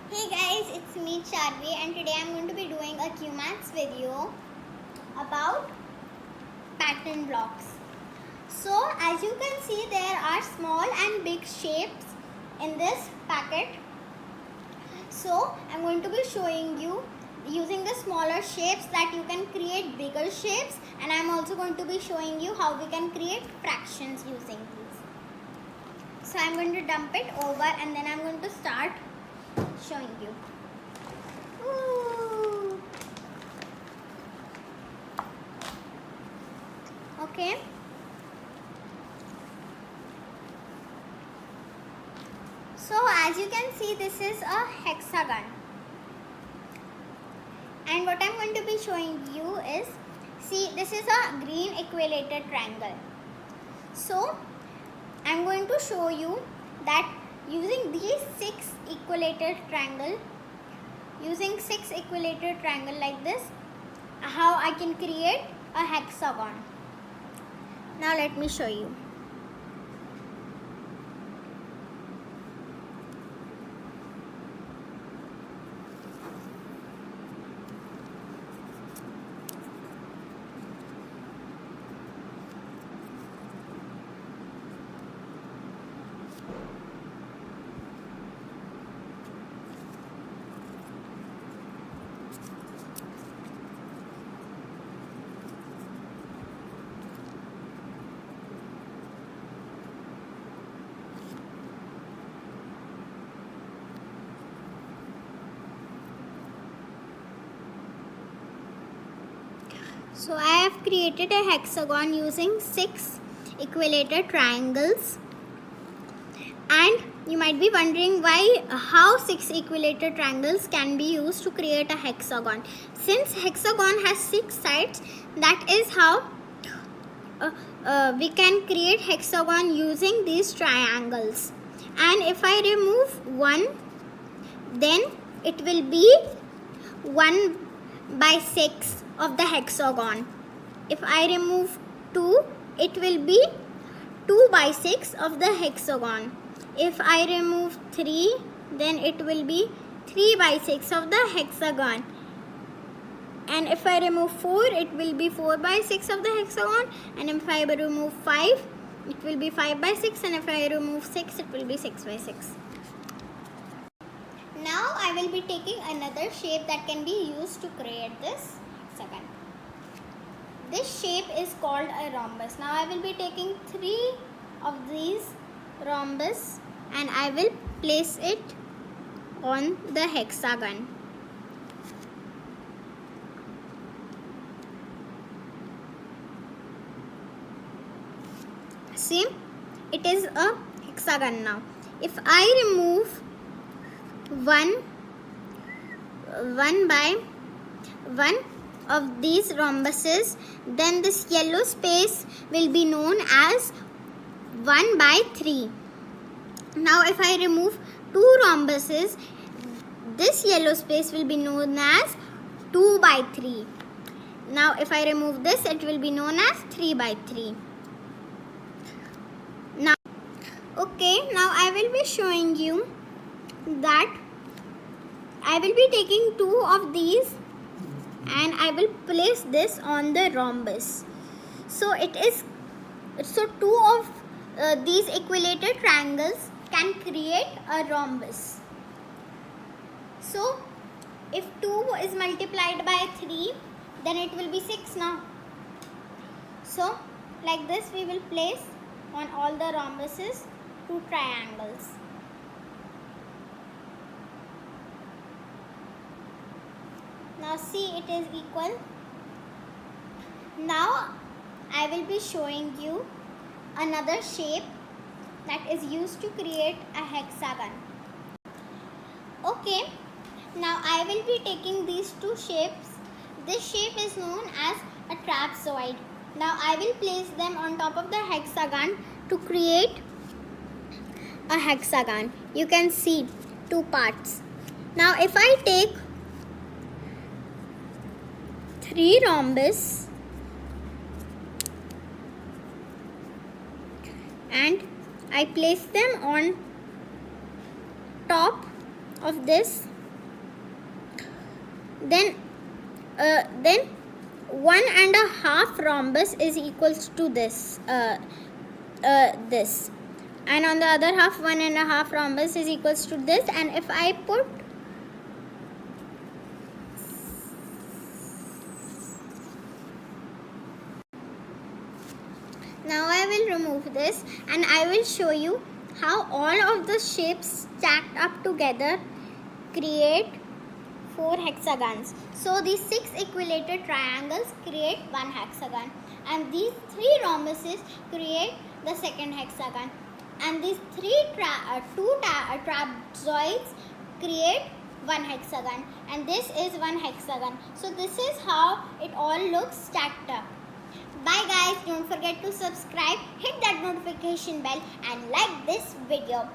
Hey guys, it's me Charvi and today I'm going to be doing a QMaths video about pattern blocks. So as you can see, there are small and big shapes in this packet. So I'm going to be showing you using the smaller shapes that you can create bigger shapes, and I'm also going to be showing you how we can create fractions using these. So I'm going to dump it over and then I'm going to start showing you. Ooh. Okay. So as you can see, this is a hexagon. And what I'm going to be showing you is, see, this is a green equilateral triangle. So I'm going to show you that using these six equilateral triangle like this, how I can create a hexagon. Now let me show you. So I have created a hexagon using six equilateral triangles, and you might be wondering how six equilateral triangles can be used to create a hexagon. Since hexagon has six sides, that is how we can create hexagon using these triangles. And if I remove one, then it will be 1/6 of the hexagon. If I remove 2, it will be 2/6 of the hexagon. If I remove 3, then it will be 3/6 of the hexagon. And if I remove 4, it will be 4/6 of the hexagon. And if I remove 5, it will be 5/6. And if I remove 6, it will be 6/6. Now I will be taking another shape that can be used to create this hexagon. This shape is called a rhombus. Now I will be taking 3 of these rhombus and I will place it on the hexagon. See, it is a hexagon now. If I remove one by one of these rhombuses, then this yellow space will be known as 1/3. Now if I remove 2 rhombuses, this yellow space will be known as 2/3. Now if I remove this, it will be known as 3/3. Now I will be showing you that I will be taking 2 of these and I will place this on the rhombus. So 2 of these equilateral triangles can create a rhombus. So if 2 is multiplied by 3, then it will be 6 now. So like this we will place on all the rhombuses 2 triangles. Now see, it is equal. Now I will be showing you another shape that is used to create a hexagon. Okay, now I will be taking these 2 shapes. This shape is known as a trapezoid. Now I will place them on top of the hexagon to create a hexagon. You can see 2 parts. Now if I take 3 rhombus and I place them on top of this then 1.5 rhombus is equals to this this, and on the other half 1.5 rhombus is equals to this. And if I put now, I will remove this and I will show you how all of the shapes stacked up together create 4 hexagons. So these 6 equilateral triangles create 1 hexagon, and these 3 rhombuses create the second hexagon, and these 2 trapezoids create 1 hexagon, and this is 1 hexagon. So this is how it all looks stacked up. Bye guys, don't forget to subscribe, hit that notification bell and like this video.